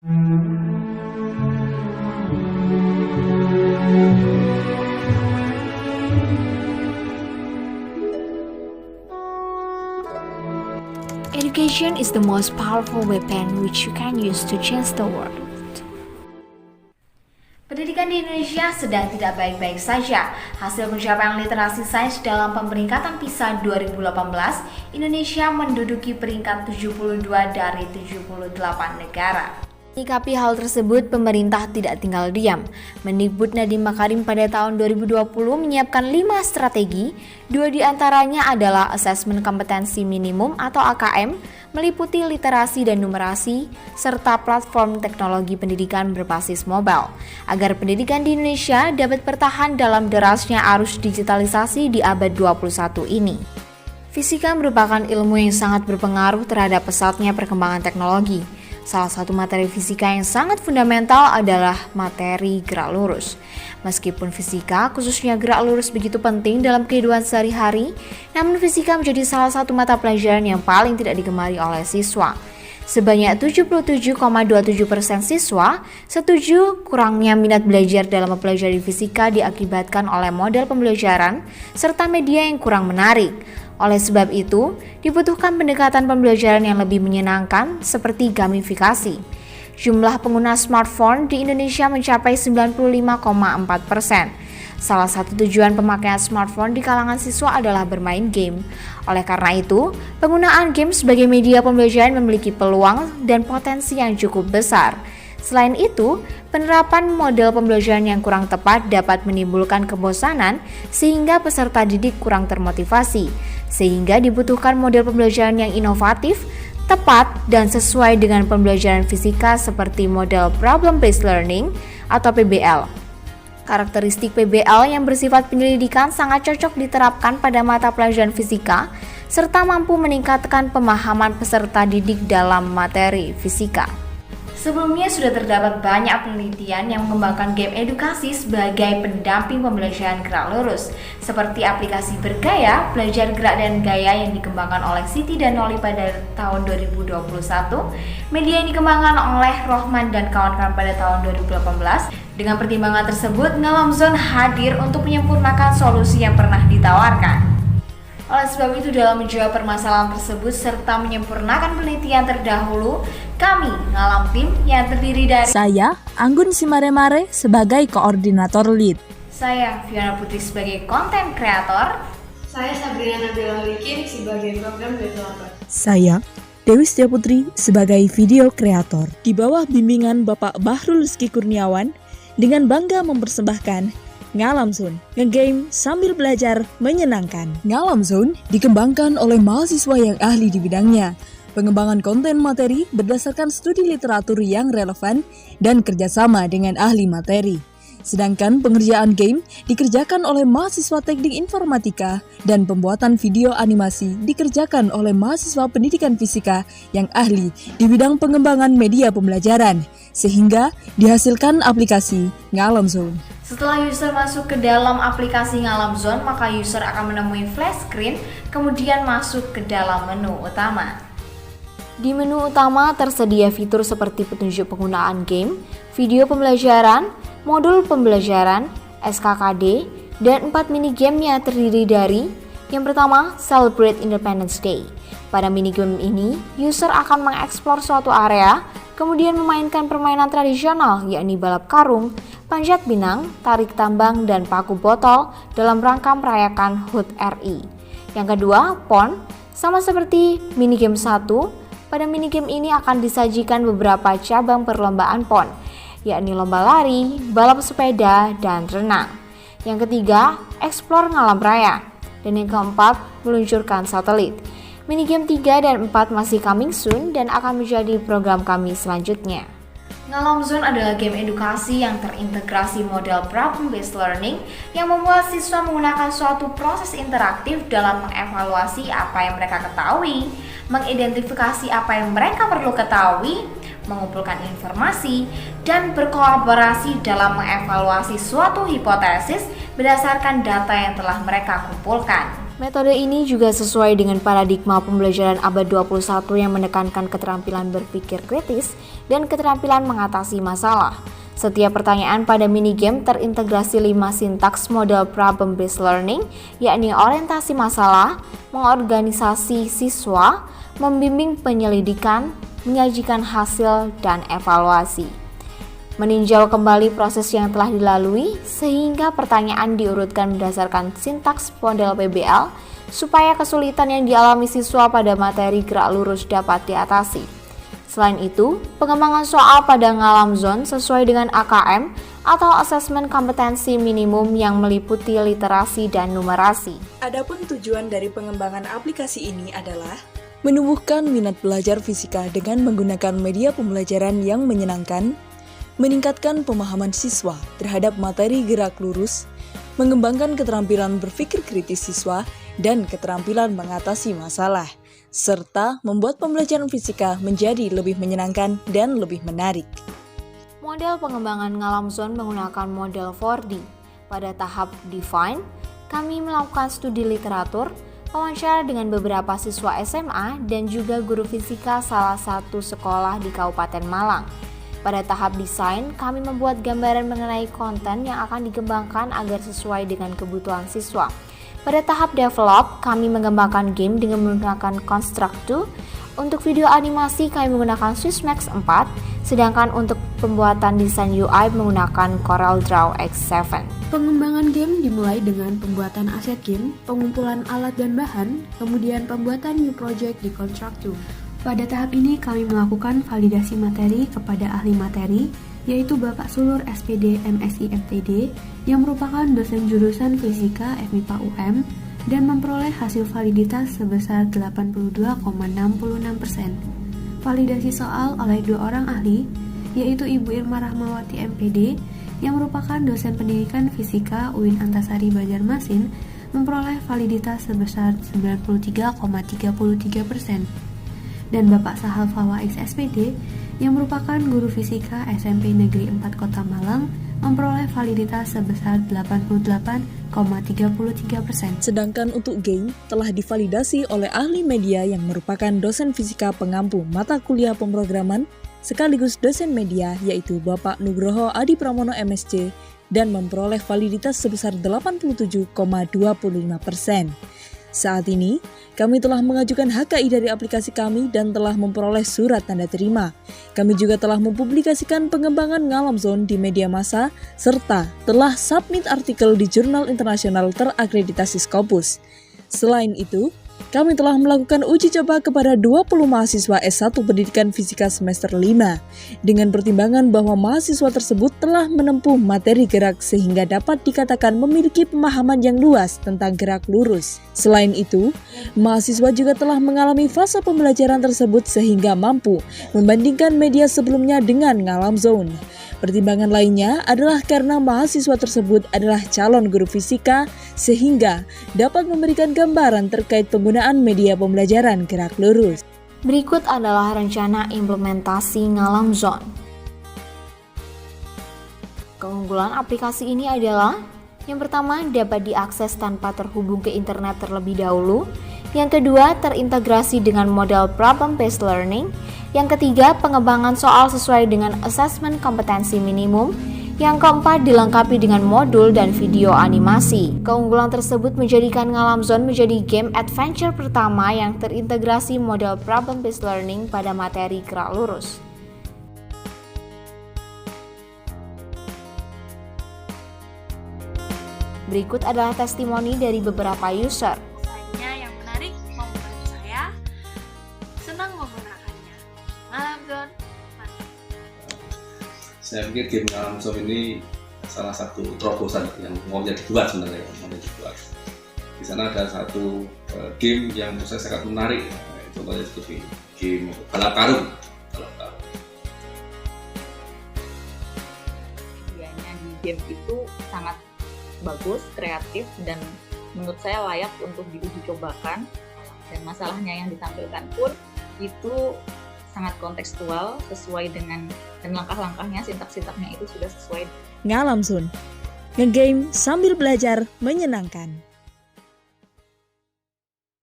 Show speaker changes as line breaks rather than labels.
Education is the most powerful weapon which you can use to change the world. Pendidikan di Indonesia sedang tidak baik-baik saja. Hasil pencapaian literasi sains dalam pemeringkatan PISA 2018, Indonesia menduduki peringkat 72 dari 78 negara. Menyikapi hal tersebut, pemerintah tidak tinggal diam. Mendikbud Nadiem Makarim pada tahun 2020 menyiapkan 5 strategi, 2 diantaranya adalah Asesmen Kompetensi Minimum atau AKM, meliputi literasi dan numerasi, serta platform teknologi pendidikan berbasis mobile, agar pendidikan di Indonesia dapat bertahan dalam derasnya arus digitalisasi di abad 21 ini. Fisika merupakan ilmu yang sangat berpengaruh terhadap pesatnya perkembangan teknologi. Salah satu materi fisika yang sangat fundamental adalah materi gerak lurus. Meskipun fisika, khususnya gerak lurus begitu penting dalam kehidupan sehari-hari, namun fisika menjadi salah satu mata pelajaran yang paling tidak digemari oleh siswa. Sebanyak 77,27% siswa setuju kurangnya minat belajar dalam mempelajari fisika diakibatkan oleh model pembelajaran serta media yang kurang menarik. Oleh sebab itu, dibutuhkan pendekatan pembelajaran yang lebih menyenangkan seperti gamifikasi. Jumlah pengguna smartphone di Indonesia mencapai 95,4%. Salah satu tujuan pemakaian smartphone di kalangan siswa adalah bermain game. Oleh karena itu, penggunaan game sebagai media pembelajaran memiliki peluang dan potensi yang cukup besar. Selain itu, penerapan model pembelajaran yang kurang tepat dapat menimbulkan kebosanan sehingga peserta didik kurang termotivasi. Sehingga dibutuhkan model pembelajaran yang inovatif, tepat, dan sesuai dengan pembelajaran fisika seperti model Problem Based Learning atau PBL. Karakteristik PBL yang bersifat penyelidikan sangat cocok diterapkan pada mata pelajaran fisika, serta mampu meningkatkan pemahaman peserta didik dalam materi fisika. Sebelumnya sudah terdapat banyak penelitian yang mengembangkan game edukasi sebagai pendamping pembelajaran gerak lurus, seperti aplikasi Bergaya, belajar gerak dan gaya yang dikembangkan oleh Siti dan Noli pada tahun 2021, media yang dikembangkan oleh Rohman dan kawan-kawan pada tahun 2018. Dengan pertimbangan tersebut, Ngalam Zone hadir untuk menyempurnakan solusi yang pernah ditawarkan. Oleh sebab itu, dalam menjawab permasalahan tersebut serta menyempurnakan penelitian terdahulu, kami, Ngalam Tim, yang terdiri dari
saya, Anggun Simaremare, sebagai koordinator lead.
Saya, Fiona Putri, sebagai konten kreator.
Saya, Sabrina Nabila Likin, sebagai program developer.
Saya, Dewi Setia Putri, sebagai video kreator. Di bawah bimbingan Bapak Bahrul Rizky Kurniawan, dengan bangga mempersembahkan Ngalam Zone, ngegame sambil belajar menyenangkan. Ngalam Zone dikembangkan oleh mahasiswa yang ahli di bidangnya. Pengembangan konten materi berdasarkan studi literatur yang relevan dan kerjasama dengan ahli materi. Sedangkan pengerjaan game dikerjakan oleh mahasiswa teknik informatika dan pembuatan video animasi dikerjakan oleh mahasiswa pendidikan fisika yang ahli di bidang pengembangan media pembelajaran, sehingga dihasilkan aplikasi Ngalam Zone.
Setelah user masuk ke dalam aplikasi Ngalam Zone, maka user akan menemui flash screen, kemudian masuk ke dalam menu utama. Di menu utama tersedia fitur seperti petunjuk penggunaan game, video pembelajaran, modul pembelajaran, SKKD, dan 4 minigame yang terdiri dari yang pertama, Celebrate Independence Day. Pada minigame ini, user akan mengeksplor suatu area, kemudian memainkan permainan tradisional yakni balap karung, panjat pinang, tarik tambang, dan paku botol dalam rangka merayakan HUT RI. Yang kedua, PON. Sama seperti minigame 1, pada minigame ini akan disajikan beberapa cabang perlombaan PON, yakni lomba lari, balap sepeda, dan renang. Yang ketiga, Explore Ngalam Raya. Dan yang keempat, meluncurkan satelit. Minigame 3 dan 4 masih coming soon dan akan menjadi program kami selanjutnya. Ngalam Zone adalah game edukasi yang terintegrasi model problem based learning yang membuat siswa menggunakan suatu proses interaktif dalam mengevaluasi apa yang mereka ketahui, mengidentifikasi apa yang mereka perlu ketahui, mengumpulkan informasi, dan berkolaborasi dalam mengevaluasi suatu hipotesis berdasarkan data yang telah mereka kumpulkan. Metode ini juga sesuai dengan paradigma pembelajaran abad 21 yang menekankan keterampilan berpikir kritis dan keterampilan mengatasi masalah. Setiap pertanyaan pada minigame terintegrasi 5 sintaks model problem-based learning, yakni orientasi masalah, mengorganisasi siswa, membimbing penyelidikan, menyajikan hasil, dan evaluasi. Meninjau kembali proses yang telah dilalui sehingga pertanyaan diurutkan berdasarkan sintaks model PBL supaya kesulitan yang dialami siswa pada materi gerak lurus dapat diatasi. Selain itu, pengembangan soal pada ngalam zone sesuai dengan AKM atau asesmen kompetensi minimum yang meliputi literasi dan numerasi.
Adapun tujuan dari pengembangan aplikasi ini adalah menumbuhkan minat belajar fisika dengan menggunakan media pembelajaran yang menyenangkan, meningkatkan pemahaman siswa terhadap materi gerak lurus, mengembangkan keterampilan berpikir kritis siswa, dan keterampilan mengatasi masalah, serta membuat pembelajaran fisika menjadi lebih menyenangkan dan lebih menarik.
Model pengembangan ngalam zone menggunakan model 4D. Pada tahap define, kami melakukan studi literatur, wawancara dengan beberapa siswa SMA dan juga guru fisika salah satu sekolah di Kabupaten Malang. Pada tahap desain, kami membuat gambaran mengenai konten yang akan dikembangkan agar sesuai dengan kebutuhan siswa. Pada tahap develop, kami mengembangkan game dengan menggunakan Construct 2. Untuk video animasi, kami menggunakan Swissmax 4, sedangkan untuk pembuatan desain UI menggunakan CorelDRAW X7.
Pengembangan game dimulai dengan pembuatan aset game, pengumpulan alat dan bahan, kemudian pembuatan new project di Construct 2. Pada tahap ini kami melakukan validasi materi kepada ahli materi, yaitu Bapak Sulur SPD MSI FTD yang merupakan dosen jurusan Fisika FMIPA UM dan memperoleh hasil validitas sebesar 82,66%. Validasi soal oleh 2 orang ahli, yaitu Ibu Irma Rahmawati MPD yang merupakan dosen pendidikan Fisika UIN Antasari Banjarmasin memperoleh validitas sebesar 93,33%. Dan Bapak Sahal Fawaiz SPD yang merupakan guru fisika SMP Negeri 4 Kota Malang memperoleh validitas sebesar 88,33%.
Sedangkan untuk game telah divalidasi oleh ahli media yang merupakan dosen fisika pengampu mata kuliah pemrograman sekaligus dosen media, yaitu Bapak Nugroho Adi Pramono MSc dan memperoleh validitas sebesar 87,25%. Saat ini, kami telah mengajukan HKI dari aplikasi kami dan telah memperoleh surat tanda terima. Kami juga telah mempublikasikan pengembangan ngalam zone di media massa, serta telah submit artikel di jurnal internasional terakreditasi Scopus. Selain itu, kami telah melakukan uji coba kepada 20 mahasiswa S1 Pendidikan Fisika semester 5, dengan pertimbangan bahwa mahasiswa tersebut telah menempuh materi gerak sehingga dapat dikatakan memiliki pemahaman yang luas tentang gerak lurus. Selain itu, mahasiswa juga telah mengalami fase pembelajaran tersebut sehingga mampu membandingkan media sebelumnya dengan ngalam zone. Pertimbangan lainnya adalah karena mahasiswa tersebut adalah calon guru fisika sehingga dapat memberikan gambaran terkait penggunaan media pembelajaran gerak lurus.
Berikut adalah rencana implementasi ngalam zone. Keunggulan aplikasi ini adalah: yang pertama, dapat diakses tanpa terhubung ke internet terlebih dahulu. Yang kedua, terintegrasi dengan model problem-based learning. Yang ketiga, pengembangan soal sesuai dengan asesmen kompetensi minimum. Yang keempat, dilengkapi dengan modul dan video animasi. Keunggulan tersebut menjadikan ngalam zone menjadi game adventure pertama yang terintegrasi model problem-based learning pada materi gerak lurus. Berikut adalah testimoni dari beberapa user.
Desainnya yang menarik membuat saya senang menggunakannya. Ngalam zone, mantap.
Saya pikir game ngalam zone ini salah satu terobosan yang mau dibuat sebenarnya, Di sana ada satu game yang menurut saya sangat menarik, contohnya seperti game balap karung.
Idenya di game itu sangat bagus, kreatif, dan menurut saya layak untuk diuji cobakan. Dan masalahnya yang ditampilkan pun itu sangat kontekstual, sesuai dengan dan langkah-langkahnya, sintak-sintaknya itu sudah sesuai.
Ngalam zone, ngegame sambil belajar menyenangkan.